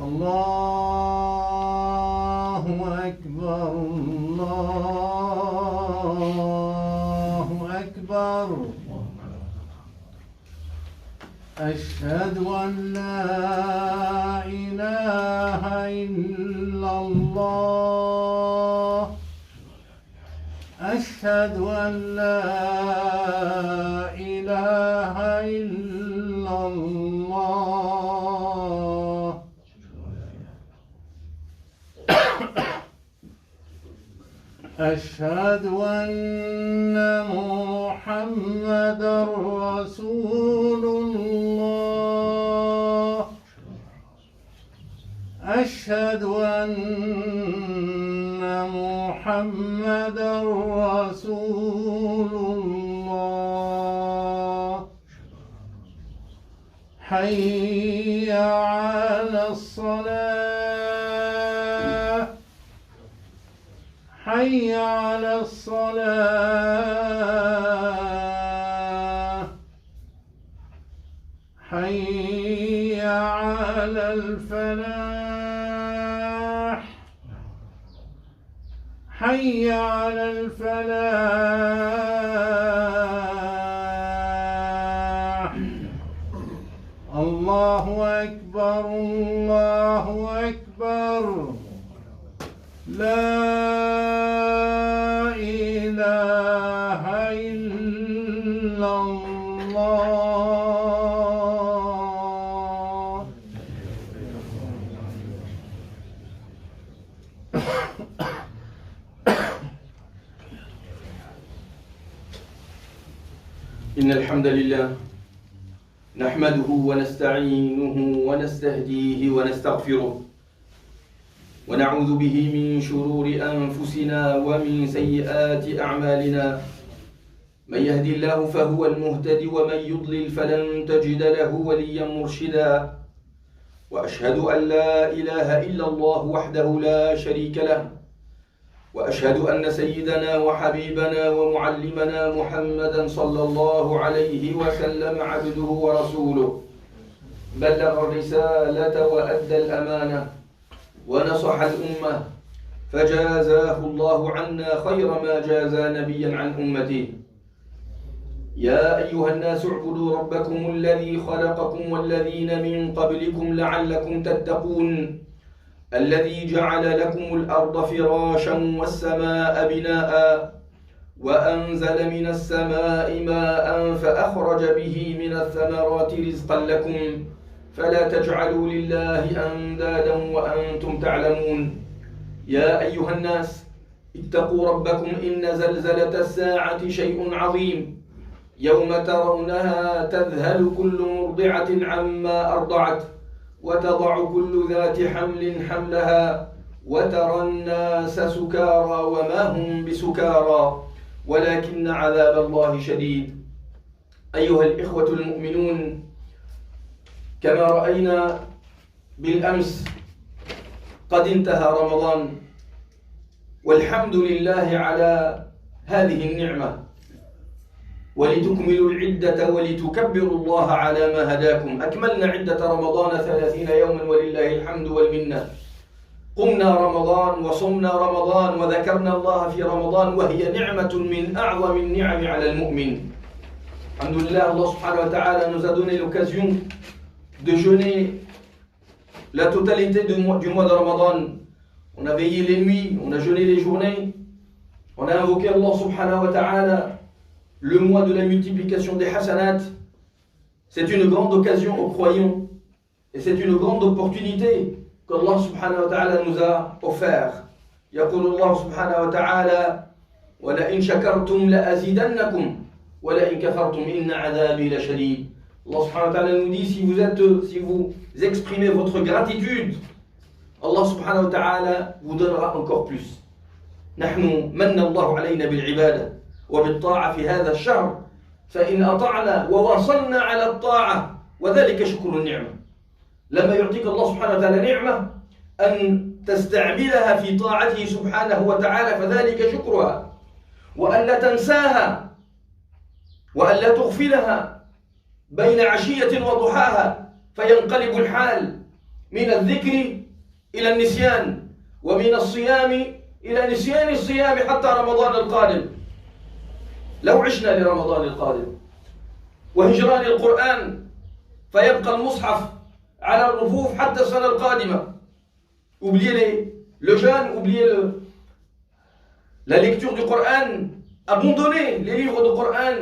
الله أكبر الله أكبر. أشهد أن لا إله إلا الله. أشهد أن لا إله إلا الله. أشهد أن محمدا رسول الله. أشهد أن محمدا رسول الله. حي على الصلاة. حي على الصلاة. حي على الفلاح. حي على الفلاح. الله أكبر الله أكبر. لا إله إلا الله. إن الحمد لله نحمده ونستعينه ونستهديه ونستغفره ونعوذ به من شرور أنفسنا ومن سيئات أعمالنا. من يهدي الله فهو المهتدي ومن يضلل فلن تجد له وليا مرشدا. وأشهد أن لا إله إلا الله وحده لا شريك له. وأشهد أن سيدنا وحبيبنا ومعلمنا محمدا صلى الله عليه وسلم عبده ورسوله بلغ الرسالة وأدى الأمانة ونصح الأمة فجازاه الله عنا خير ما جازى نبيا عن أمته. يا أيها الناس اعبدوا ربكم الذي خلقكم والذين من قبلكم لعلكم تتقون الذي جعل لكم الأرض فراشا والسماء بناء وأنزل من السماء ماء فأخرج به من الثمرات رزقا لكم فلا تجعلوا لله أندادا وأنتم تعلمون. يا أيها الناس اتقوا ربكم إن زلزلة الساعة شيء عظيم يوم ترونها تذهل كل مرضعة عما أرضعت وتضع كل ذات حمل حملها وترى الناس سكارى وما هم بسكارى ولكن عذاب الله شديد. أيها الإخوة المؤمنون، كما رأينا بالأمس قد انتهى رمضان والحمد لله على هذه النعمة، ولتكملوا العدة ولتكبروا الله على ما هداكم. أكملنا عدة رمضان 30 يوما ولله الحمد والمنة. قمنا رمضان وصمنا رمضان وذكرنا الله في رمضان وهي نعمة من أعظم النعم على المؤمن. الحمد لله, Allah subhanahu wa ta'ala nous a donné l'occasion de jeûner la totalité du mois de Ramadan. On a veillé les nuits, on a jeûné les journées, on a invoqué Allah subhanahu wa ta'ala, le mois de la multiplication des hasanat. C'est une grande occasion aux croyants et c'est une grande opportunité qu'Allah subhanahu wa ta'ala nous a offert. يقول الله سبحانه وتعالى ولئن شكرتم لأزيدنكم ولئن كفرتم إن عذابي لشديد. Allah subhanahu wa ta'ala nous dit si vous exprimez votre gratitude, Allah subhanahu wa ta'ala vous donnera encore plus. نحن من الله علينا بالعبادة وبالطاعة في هذا الشهر فإن أطعنا وواصلنا على الطاعة وذلك شكر النعمة. لما يعطيك الله سبحانه وتعالى نعمة أن تستعملها في طاعته سبحانه وتعالى فذلك شكرها، وأن لا تنساها وأن لا تغفلها بين عشية وضحاها فينقلب الحال من الذكر إلى النسيان ومن الصيام إلى نسيان الصيام حتى رمضان القادم. لو عشنا لرمضان القادم وهجران القرآن فيبقى المصحف على الرفوف حتى السنة القادمة. Oubliez le jeûne, oubliez la lecture du Coran, abandonnez les livres du Coran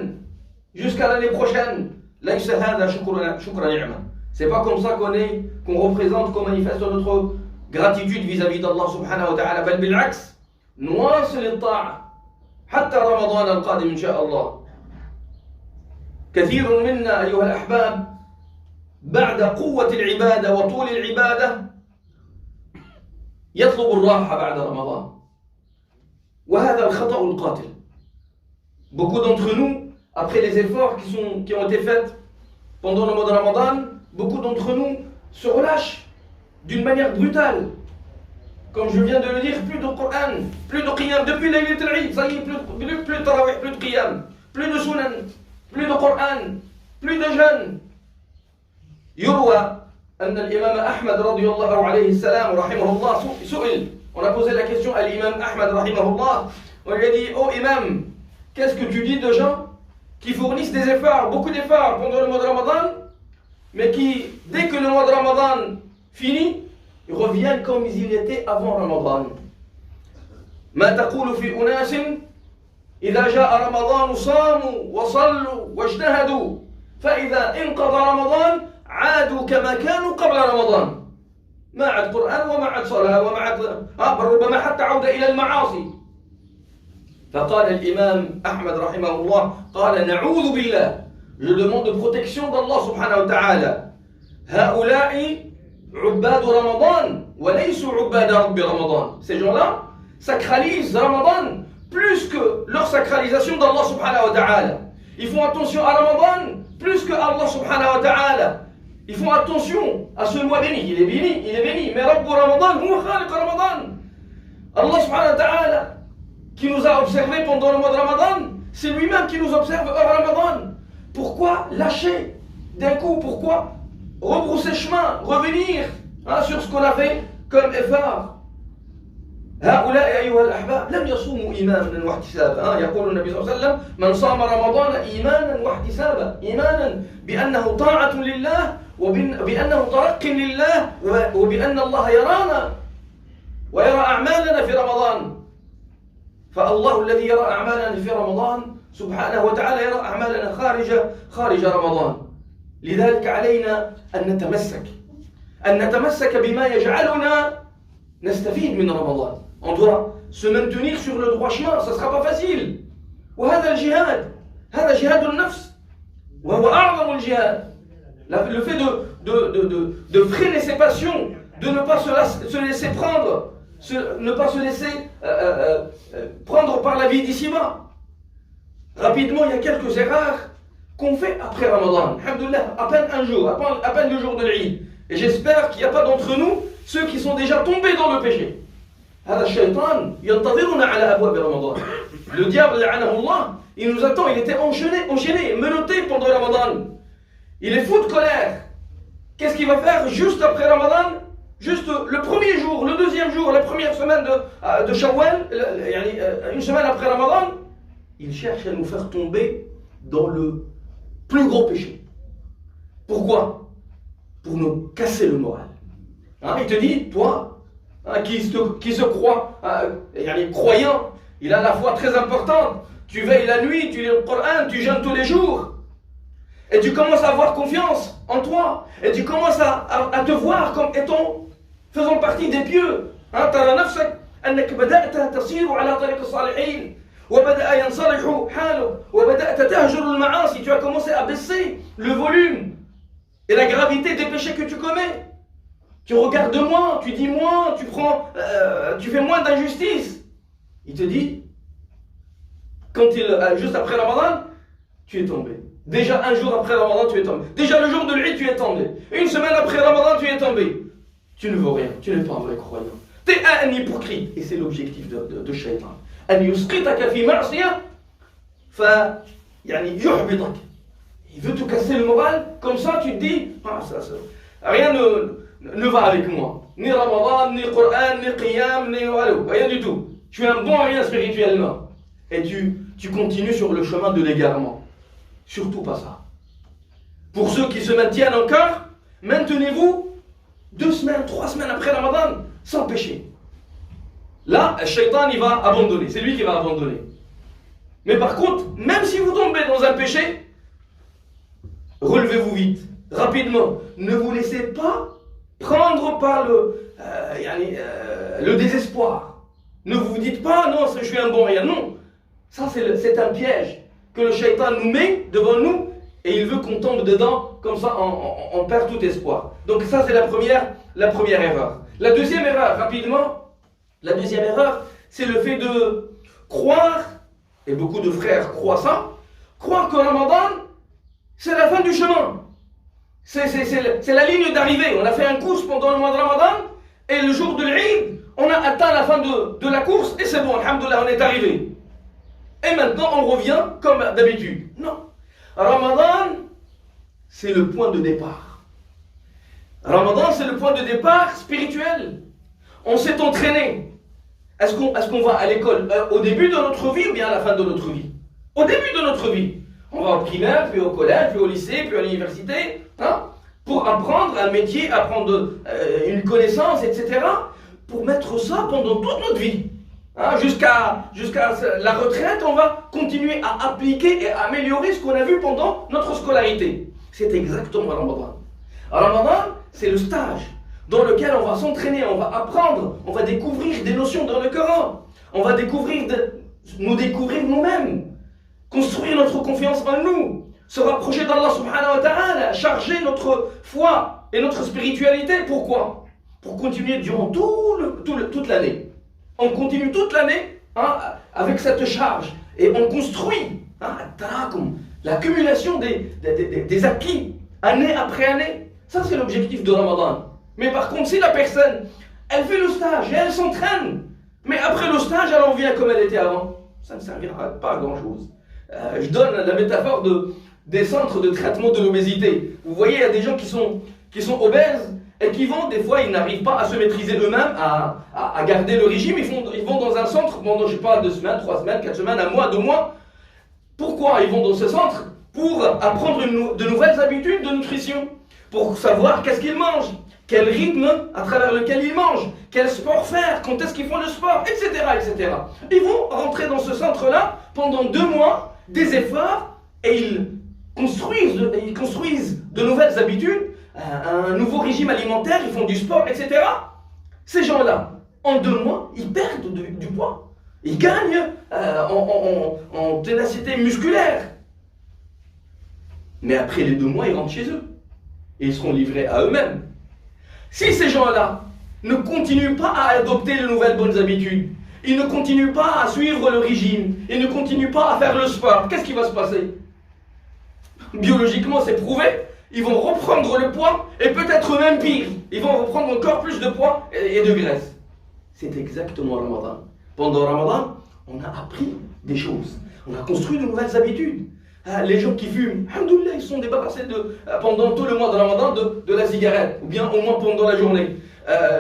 jusqu'à l'année prochaine. ليس هذا شكر نعمة. C'est pas comme ça qu'on représente, qu'on manifeste notre gratitude vis-à-vis d'Allah subhanahu wa ta'ala. بل بالعكس نواصل الطاعة حتى رمضان القادم إن شاء الله. كثير منا أيها الأحباب بعد قوة العبادة وطول العبادة يطلب الراحة بعد رمضان. وهذا الخطأ القاتل. Beaucoup d'entre nous, après les efforts qui ont été faits pendant le mois de Ramadan, beaucoup d'entre nous se relâchent d'une manière brutale. Comme je viens de le dire, plus de Coran, plus de qiyam, depuis Laylat al-Eid, ça y est, plus de tarawih, plus de qiyam, plus de sunan, plus de Coran, plus de jeûne. يروى أن الإمام أحمد رضي الله عليه السلام رحمه الله سئل. On a posé la question à l'imam Ahmad rahimahullah. On lui a dit: oh imam, qu'est-ce que tu dis de gens qui fournissent des efforts, beaucoup d'efforts pendant le mois de Ramadan, mais qui, dès que le mois de Ramadan finit, ils reviennent comme ils étaient avant Ramadan. ما تقول في أناس إذا جاء رمضان صاموا وصلوا واجتهدوا فإذا انقضى رمضان عادوا كما كانوا قبل رمضان. ما عاد قرآن وما عاد صلاة وما عاد بل ربما حتى عودة إلى المعاصي. فقال الإمام أحمد رحمه الله قال: نعوذ بالله, je demande de protection d'Allah subhanahu wa ta'ala. هؤلاء عباد رمضان وليسوا عباد رب رمضان. Ces gens-là sacralisent Ramadan plus que leur sacralisation d'Allah subhanahu wa ta'ala. Ils font attention à Ramadan plus que Allah subhanahu wa ta'ala. Ils font attention à ce mois béni. Il est béni. Mais Rabbu Ramadan, huwa khaliq Ramadan. Allah subhanahu wa ta'ala, qui nous a observés pendant le mois de Ramadan, c'est lui-même qui nous observe hors Ramadan. Pourquoi lâcher d'un coup? Pourquoi rebrousser chemin, revenir sur ce qu'on a fait comme effort? هؤلاء أيها الأحباب لم يصوموا إيمانا واحتسابا. يقول النبي صلى الله عليه وسلم: من صام رمضان إيمانا واحتسابا. إيمانا بأنه طاعة لله وبأنه ترق لله وبأن الله يرانا ويرى أعمالنا في رمضان. فالله الذي يرى أعمالنا في رمضان سبحانه وتعالى يرى أعمالنا خارج رمضان. لذلك علينا أن نتمسك بما يجعلنا نستفيد من رمضان. On doit se maintenir sur le droit chemin, ça ne sera pas facile. وهذا الجهاد هذا جهاد النفس وهو أعظم الجهاد. Le fait de freiner ses passions, de ne pas se laisser prendre, ne pas se laisser prendre par la vie d'ici-bas. Rapidement, il y a quelques erreurs qu'on fait après Ramadan. Alhamdoulilah, à peine un jour, à peine le jour de l'Eid. Et j'espère qu'il n'y a pas d'entre nous ceux qui sont déjà tombés dans le péché. هذا الشيطان ينتظرنا على أبواب رمضان. Le diable, la'anahullah, il nous attend, il était enchaîné, menotté pendant Ramadan. Il est fou de colère. Qu'est-ce qu'il va faire juste après Ramadan? Juste le premier jour, le deuxième jour, la première semaine de Shawwal, une semaine après Ramadan, il cherche à nous faire tomber dans le plus gros péché. Pourquoi? Pour nous casser le moral. Il te dit, toi, qui se croit croyant, il a la foi très importante, tu veilles la nuit, tu lis le Coran, tu jeûnes tous les jours, et tu commences à avoir confiance en toi, et tu commences à te voir comme étant, faisant partie des pieux. ترى نفسك أنك بدأت تسير على طريق الصالحين وبدأ ينصلح حالك وبدأت تهجر المعاصي. Tu as commencé à baisser le volume et la gravité des péchés que tu commets. Tu regardes moins, tu dis moins, tu fais moins d'injustice. Il te dit, juste après Ramadan, tu es tombé. Déjà un jour après Ramadan, tu es tombé. Déjà le jour de l'Eid, tu es tombé. Une semaine après Ramadan, tu es tombé. Tu ne vaux rien, tu n'es pas un vrai croyant. Tu es un hypocrite. Et c'est l'objectif de Shaitan. أن يسقطك في معصية يحبطك. Il veut te casser le moral, comme ça tu te dis, rien ne va avec moi. Ni Ramadan, ni Coran, ni Qiyam, ni rien du tout. Tu es un bon rien spirituellement. Et tu continues sur le chemin de l'égarement. Surtout pas ça. Pour ceux qui se maintiennent encore, maintenez-vous 2 semaines, 3 semaines après Ramadan, sans péché. Là, le shaitan, il va abandonner. C'est lui qui va abandonner. Mais par contre, même si vous tombez dans un péché, relevez-vous vite, rapidement. Ne vous laissez pas prendre par le désespoir. Ne vous dites pas, non, je suis un bon rien. Non, ça c'est un piège que le shaitan nous met devant nous et il veut qu'on tombe dedans, comme ça on perd tout espoir. Donc ça c'est la première erreur. La deuxième erreur, rapidement, c'est le fait de croire, et beaucoup de frères croient ça, croire que Ramadan, c'est la fin du chemin. C'est la ligne d'arrivée. On a fait un course pendant le mois de Ramadan, et le jour de l'Eid, on a atteint la fin de la course, et c'est bon, alhamdoulilah, on est arrivé. Et maintenant, on revient comme d'habitude. Non. Ramadan, c'est le point de départ. Ramadan, c'est le point de départ spirituel. On s'est entraîné. Est-ce qu'on va à l'école au début de notre vie ou bien à la fin de notre vie? Au début de notre vie. On va au primaire, puis au collège, puis au lycée, puis à l'université, hein, pour apprendre un métier, apprendre une connaissance, etc. Pour mettre ça pendant toute notre vie. Hein, jusqu'à la retraite, on va continuer à appliquer et à améliorer ce qu'on a vu pendant notre scolarité. C'est exactement Ramadan. Ramadan, c'est le stage dans lequel on va s'entraîner, on va apprendre, on va découvrir des notions dans le Coran, on va nous découvrir nous-mêmes, construire notre confiance en nous, se rapprocher d'Allah subhanahu wa ta'ala, charger notre foi et notre spiritualité. Pourquoi? Pour continuer durant toute l'année. On continue toute l'année, hein, avec cette charge et on construit, hein, l'accumulation des acquis année après année. Ça c'est l'objectif de Ramadan. Mais par contre, si la personne, elle fait le stage et elle s'entraîne, mais après le stage, elle en revient comme elle était avant, ça ne servira pas à grand chose. Je donne la métaphore des centres de traitement de l'obésité. Vous voyez, il y a des gens qui sont obèses et qui vont, des fois, ils n'arrivent pas à se maîtriser eux-mêmes, à garder le régime. Ils vont dans un centre pendant, je sais pas, 2 semaines, 3 semaines, 4 semaines, 1 mois, 2 mois. Pourquoi ils vont dans ce centre? Pour apprendre de nouvelles habitudes de nutrition, pour savoir qu'est-ce qu'ils mangent, quel rythme à travers lequel ils mangent, quel sport faire, quand est-ce qu'ils font le sport, etc., etc. Ils vont rentrer dans ce centre-là pendant 2 mois, des efforts, et ils construisent de nouvelles habitudes, un nouveau régime alimentaire, ils font du sport, etc. Ces gens-là, en 2 mois, ils perdent du poids. Ils gagnent en ténacité musculaire. Mais après les 2 mois, ils rentrent chez eux. Et ils seront livrés à eux-mêmes. Si ces gens-là ne continuent pas à adopter de nouvelles bonnes habitudes, ils ne continuent pas à suivre le régime, ils ne continuent pas à faire le sport, qu'est-ce qui va se passer? Biologiquement, c'est prouvé, ils vont reprendre le poids, et peut-être même pire, ils vont reprendre encore plus de poids et de graisse. C'est exactement Ramadan. Pendant Ramadan, on a appris des choses, on a construit de nouvelles habitudes. Les gens qui fument, alhamdoulilah, ils sont débarrassés pendant tout le mois de Ramadan de la cigarette, ou bien au moins pendant la journée.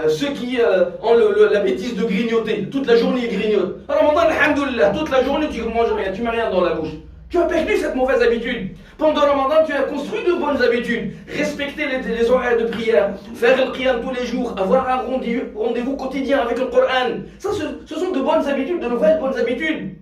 Ceux qui ont la bêtise de grignoter, toute la journée ils grignotent. Ramadan, alhamdoulilah, toute la journée tu ne manges rien, tu mets rien dans la bouche. Tu as perdu cette mauvaise habitude. Pendant Ramadan, tu as construit de bonnes habitudes. Respecter les horaires de prière, faire le qiyam tous les jours, avoir un rendez-vous quotidien avec le Coran. Ça, ce sont de bonnes habitudes, de nouvelles bonnes habitudes.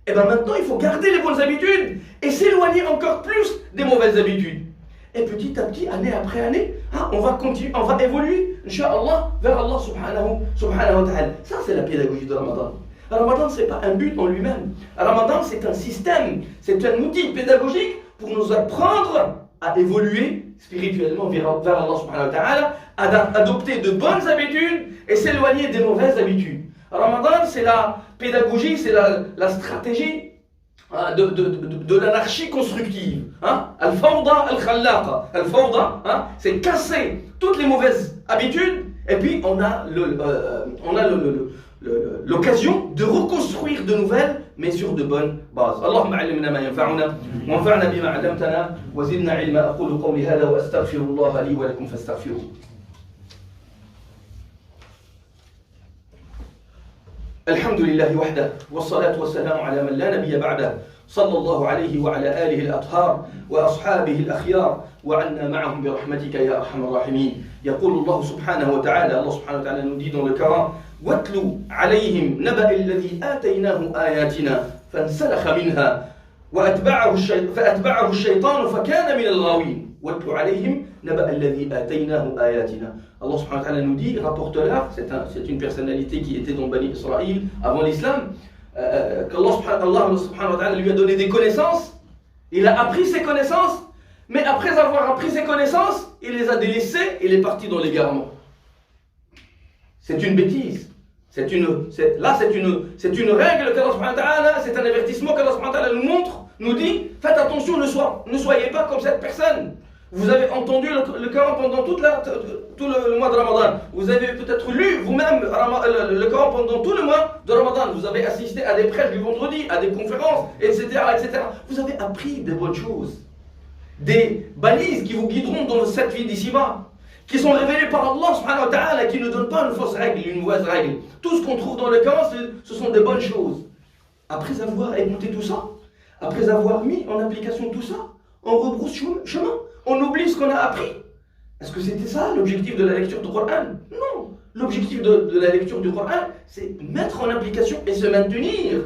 Et bien maintenant, il faut garder les bonnes habitudes et s'éloigner encore plus des mauvaises habitudes. Et petit à petit, année après année, on va continuer, on va évoluer, Inch'Allah, vers Allah subhanahu wa ta'ala. Ça, c'est la pédagogie de Ramadan. Ramadan, ce n'est pas un but en lui-même. Ramadan, c'est un système, c'est un outil pédagogique pour nous apprendre à évoluer spirituellement vers Allah subhanahu wa ta'ala, à adopter de bonnes habitudes et s'éloigner des mauvaises habitudes. Ramadan, c'est la pédagogie, c'est la stratégie de l'anarchie constructive. Al-Fawda al-Khallaqa. Al-Fawda, c'est casser toutes les mauvaises habitudes et puis on a l'occasion de reconstruire de nouvelles, mais sur de bonnes bases. Allahumma allimna ma yanfa'una wa anfa'na bima 'allamtana wa zidna 'ilma. Aqulu qawli hadha wa astaghfirullaha li wa lakum fastaghfiruhu. الحمد لله وحده والصلاة والسلام على من لا نبي بعده صلى الله عليه وعلى آله الأطهار وأصحابه الأخيار وعنا معهم برحمتك يا أرحم الراحمين. يقول الله سبحانه وتعالى, Allah subhanahu wa ta'ala nous dit dans le Coran: وَاتْلُ عَلَيْهِمْ نَبَأَ الَّذِي آتَيْنَاهُ آيَاتِنَا فَانْسَلَخَ مِنْهَا فأتبعه الشيطان فكان من الغاوين. وَاتْلُ عَلَيْهِمْ نَبَأَ الَّذِي آتَيْنَاهُ آيَاتِنَا. Allah subhanahu wa ta'ala nous dit, rapporte-leur, c'est une personnalité qui était dans Bani Israël avant l'islam, qu'Allah subhanahu wa ta'ala lui a donné des connaissances, il a appris ses connaissances, mais après avoir appris ses connaissances, il les a délaissées et il est parti dans l'égarement. C'est une bêtise. C'est une règle qu'Allah subhanahu wa ta'ala, c'est un avertissement qu'Allah subhanahu wa ta'ala nous montre, nous dit, faites attention, ne soyez pas comme cette personne. Vous avez entendu le Coran pendant tout le mois de Ramadan. Vous avez peut-être lu vous-même le Coran pendant tout le mois de Ramadan. Vous avez assisté à des prêches du vendredi, à des conférences, etc., etc. Vous avez appris des bonnes choses, des balises qui vous guideront dans cette vie d'ici-bas, qui sont révélées par Allah subhanahu wa ta'ala, qui ne donnent pas une fausse règle, une mauvaise règle. Tout ce qu'on trouve dans le Coran, ce sont des bonnes choses. Après avoir écouté tout ça, après avoir mis en application tout ça, on rebrousse chemin. On oublie ce qu'on a appris. Est-ce que c'était ça l'objectif de la lecture du Coran? Non. L'objectif de la lecture du Coran, c'est mettre en application et se maintenir.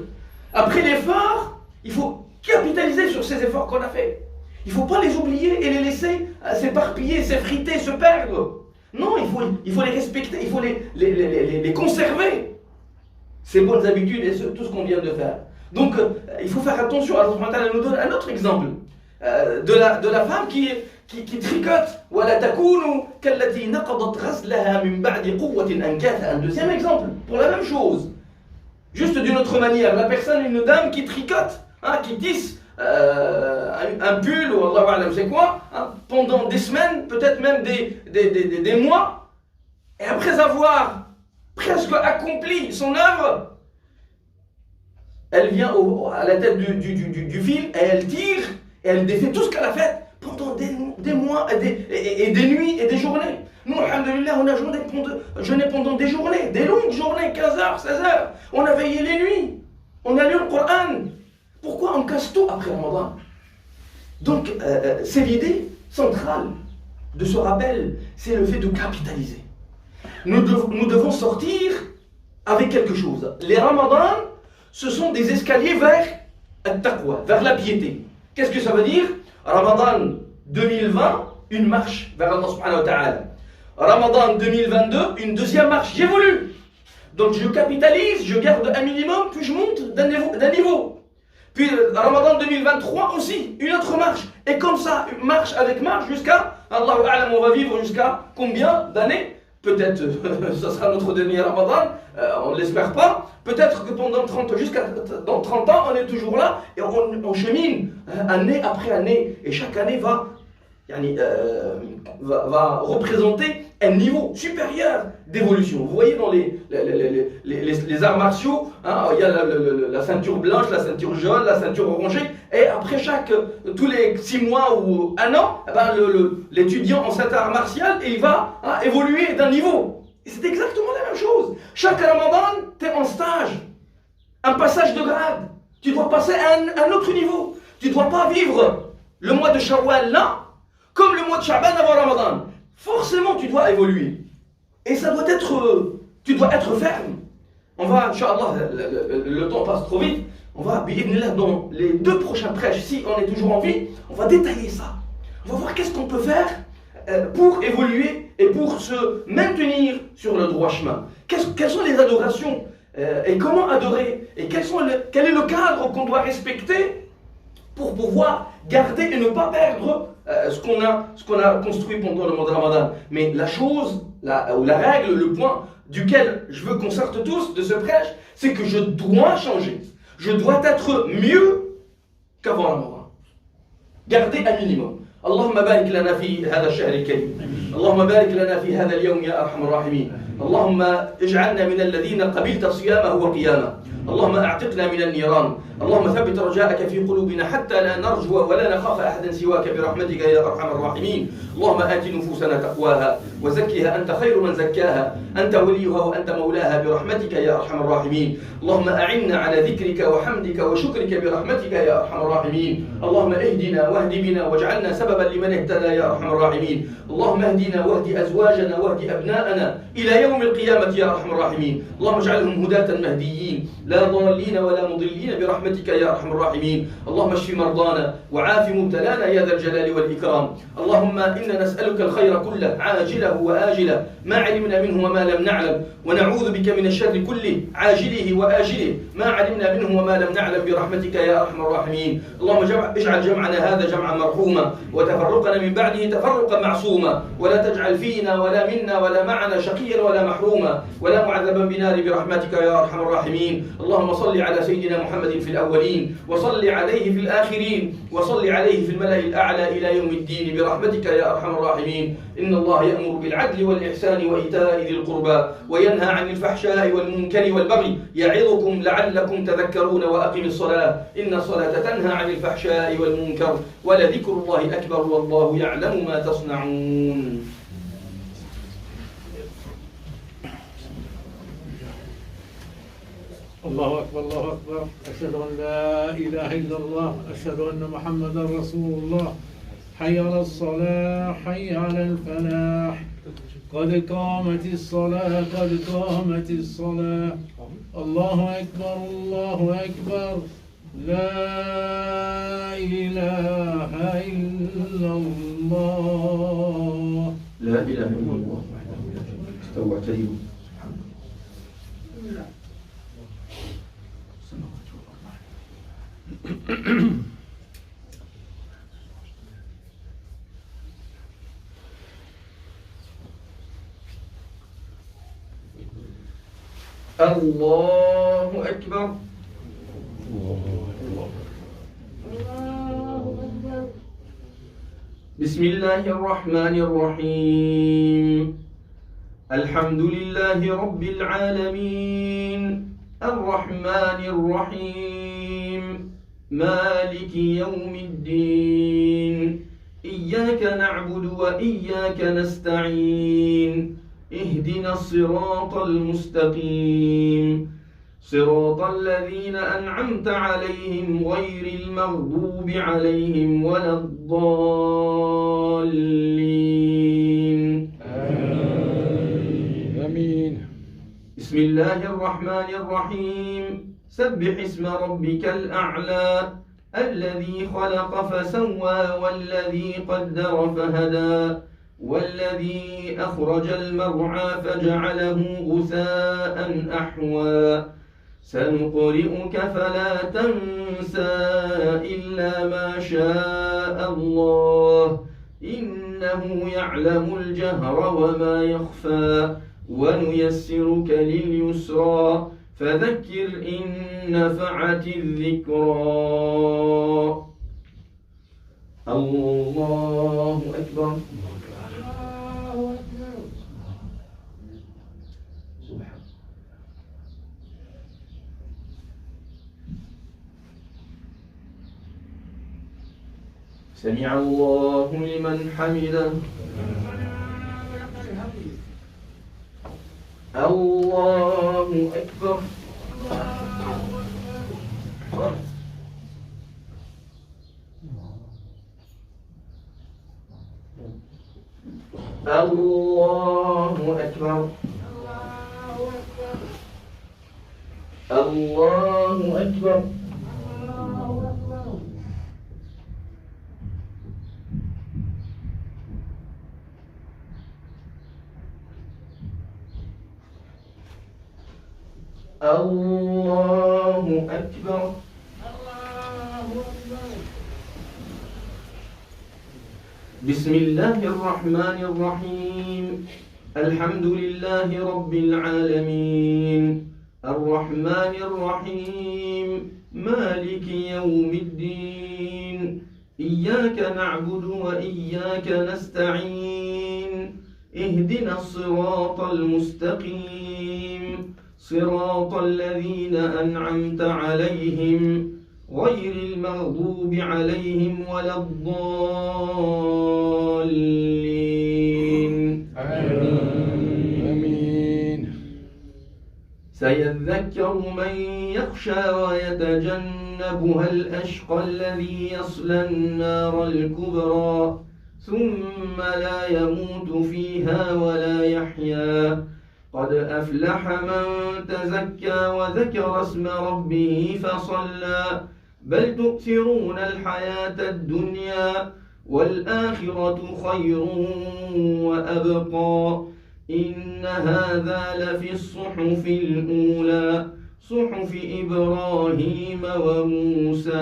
Après l'effort, il faut capitaliser sur ces efforts qu'on a faits. Il ne faut pas les oublier et les laisser s'éparpiller, s'effriter, se perdre. Non, il faut les respecter, il faut les conserver. Ces bonnes habitudes et tout ce qu'on vient de faire. Donc, il faut faire attention. Allah subhanahu wa ta'ala nous donne un autre exemple. De la femme qui tricote. Un deuxième exemple pour la même chose, juste d'une autre manière. La personne, une dame qui tricote, qui tisse un pull ou Allah alam c'est quoi, pendant des semaines, peut-être même des mois, et après avoir presque accompli son œuvre, elle vient à la tête du fil et elle tire. Et elle défait tout ce qu'elle a fait pendant des mois et des nuits et des journées. Nous, alhamdoulilah, on a jeûné pendant des journées, des longues journées, 15 heures, 16 heures. On a veillé les nuits. On a lu le Coran. Pourquoi on casse tout après Ramadan? Donc, c'est l'idée centrale de ce rappel, c'est le fait de capitaliser. Nous devons sortir avec quelque chose. Les Ramadans, ce sont des escaliers vers al-taqwa, vers la piété. Qu'est-ce que ça veut dire? Ramadan 2020, une marche vers Allah subhanahu wa ta'ala. Ramadan 2022, une deuxième marche. J'évolue. Donc je capitalise, je garde un minimum, puis je monte d'un niveau. Puis Ramadan 2023 aussi, une autre marche. Et comme ça, marche avec marche jusqu'à, Allahu a'lam, on va vivre jusqu'à combien d'années? Peut-être ça sera notre dernier Ramadan, on ne l'espère pas. Peut-être que dans 30 ans, on est toujours là et on chemine année après année. Et chaque année va représenter un niveau supérieur d'évolution. Vous voyez dans les arts martiaux, il y a la ceinture blanche, la ceinture jaune, la ceinture orangée. Et après tous les 6 mois ou 1 an, l'étudiant en cet art martial, il va évoluer d'un niveau. Et c'est exactement la même chose. Chaque Ramadan, tu es en stage, un passage de grade. Tu dois passer à un autre niveau. Tu ne dois pas vivre le mois de Shawwal là, comme le mois de Sha'ban avant Ramadan. Forcément, tu dois évoluer. Et ça doit être, tu dois être ferme. On va, Inch'Allah, le temps passe trop vite. On va, dans les 2 prochains prêches, si on est toujours en vie, on va détailler ça. On va voir qu'est-ce qu'on peut faire pour évoluer et pour se maintenir sur le droit chemin. Quelles sont les adorations et comment adorer et quel est le cadre qu'on doit respecter pour pouvoir garder et ne pas perdre ce qu'on a construit pendant le mois de Ramadan. Mais la chose, ou la règle, le point duquel je veux qu'on sorte tous de ce prêche, c'est que je dois changer. Je dois être mieux qu'avant Ramadan. Garder un minimum. اللهم بارك لنا في هذا الشهر الكريم. اللهم بارك لنا في هذا اليوم يا أرحم الراحمين. اللهم اجعلنا من الذين قبلت صيامه وقيامه. اللهم اعتقنا من النيران. اللهم ثبت رجاءك في قلوبنا حتى لا نرجو ولا نخاف أحدا سواك برحمتك يا أرحم الراحمين. اللهم آت نفوسنا تقواها وزكها أنت خير من زكاها، أنت وليها وأنت مولاها برحمتك يا أرحم الراحمين. اللهم أعنا على ذكرك وحمدك وشكرك برحمتك يا أرحم الراحمين. اللهم اهدنا واهد بنا واجعلنا سببا لمن اهتدى يا أرحم الراحمين. اللهم اهدنا واهد أزواجنا واهد أبناءنا إلى يوم القيامة يا أرحم الراحمين. اللهم اجعلهم هداة مهديين لا ضالين ولا مضلين برحمتك يا أرحم الراحمين. اللهم اشف مرضانا وعاف مبتلانا يا ذا الجلال والإكرام. اللهم إنا نسألك الخير كله عاجله وآجله ما علمنا منه وما لم نعلم، ونعوذ بك من الشر كله عاجله وآجله ما علمنا منه وما لم نعلم برحمتك يا أرحم الراحمين. اللهم اجعل جمعنا هذا جمعا مرحوما وتفرقنا من بعده تفرقا معصوما، ولا تجعل فينا ولا منا ولا معنا شقيا ولا محروما ولا معذبا بنار برحمتك يا أرحم الراحمين. اللهم صل على سيدنا محمد في الأولين، وصل عليه في الآخرين، وصل عليه في الملأ الأعلى إلى يوم الدين برحمتك يا أرحم الراحمين. إن الله يأمر بالعدل والإحسان وإيتاء ذي القربى وينهى عن الفحشاء والمنكر والبغي يعظكم لعلكم تذكرون. وأقم الصلاة إن الصلاة تنهى عن الفحشاء والمنكر ولذكر الله أكبر والله يعلم ما تصنعون. الله أكبر الله أكبر، أشهد أن لا إله إلا الله، أشهد أن محمدا رسول الله. حي على الصلاة حي على الفلاح، قد قامت الصلاة قد قامت الصلاة. الله أكبر الله أكبر، لا إله إلا الله. لا إله إلا الله وحده لا شريك له واعتدلوا. الله أكبر. بسم الله الرحمن الرحيم. الحمد لله رب العالمين الرحمن الرحيم مالك يوم الدين. إياك نعبد وإياك نستعين. اهدنا الصراط المستقيم، صراط الذين أنعمت عليهم غير المغضوب عليهم ولا الضالين. آمين. بسم الله الرحمن الرحيم. سبح اسم ربك الأعلى الذي خلق فسوى والذي قدر فهدى والذي أخرج المرعى فجعله غثاء أحوى. سنقرئك فلا تنسى إلا ما شاء الله إنه يعلم الجهر وما يخفى. ونيسرك لليسرى فذكر إن نفعت الذكرى. الله أكبر. سمع الله لمن حمده. الله أكبر. الله أكبر. الله أكبر. الله أكبر. بسم الله الرحمن الرحيم. الحمد لله رب العالمين الرحمن الرحيم مالك يوم الدين. إياك نعبد وإياك نستعين. اهدنا الصراط المستقيم صراط الذين أنعمت عليهم غير المغضوب عليهم ولا الضالين. سيذكر من يخشى ويتجنبها الأشقى الذي يصلى النار الكبرى ثم لا يموت فيها ولا يحيا قد أفلح من تزكى وذكر اسم ربه فصلى بل تؤثرون الحياة الدنيا والآخرة خير وأبقى إن هذا لفي الصحف الأولى صحف إبراهيم وموسى.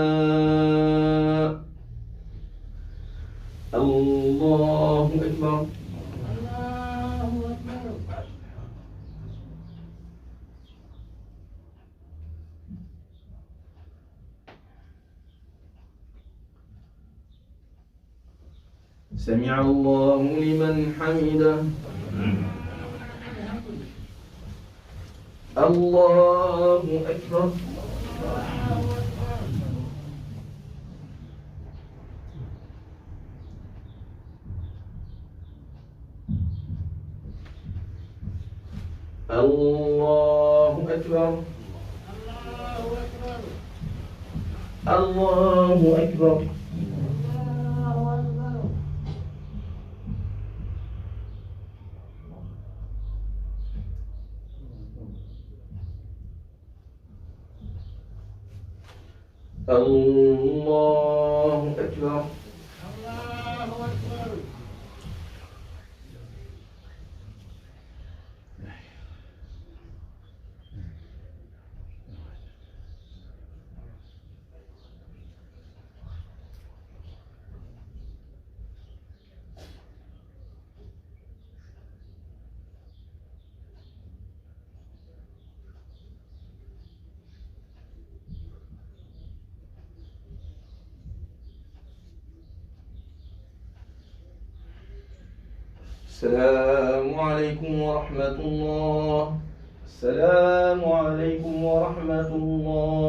الله أكبر. سمع الله لمن حمده. الله أكبر. الله أكبر. الله أكبر. الله أكبر. السلام عليكم ورحمة الله. السلام عليكم ورحمة الله.